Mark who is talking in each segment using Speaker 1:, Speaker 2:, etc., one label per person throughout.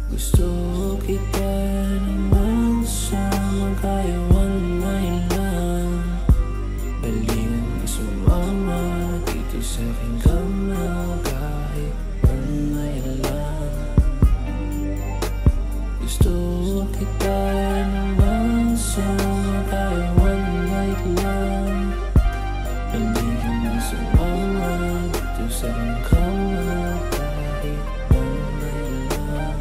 Speaker 1: Gusto kita naman sama kaya one night lang. Halina na sumama dito sa aking kama kahit one night lang. Gusto kita naman sama kaya one night lang. Halina na sumama dito sa aking kama kahit one night lang.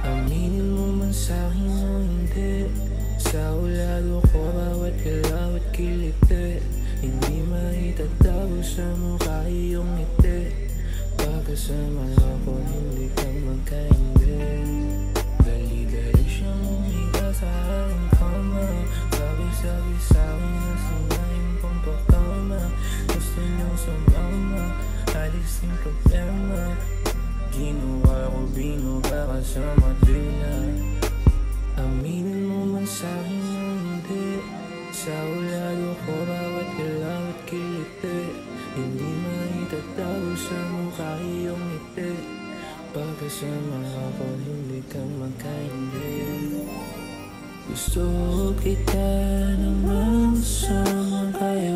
Speaker 1: Aminin mo man sa'kin o hindi, sa ulado ko bawat galaw at kiliti. Hindi maitatago sa mukha iyong ngiti. Pagkasama ako hindi ka magkaindi. Dali-dali siyang umiga sa aking kama. Sabi-sabi sa'kin na sinayin pang pakama. Gusto niyong sumama, alisin problema. Ginawa ko binuga ka sa madila. Aminin mo man sa'kin o hindi, sa ulado ko bawat galaw at kiliti. Hindi maitatago sa mukha iyong ngiti. Pagkasama ako hindi ka magkaindi. Gusto kita naman sama kaya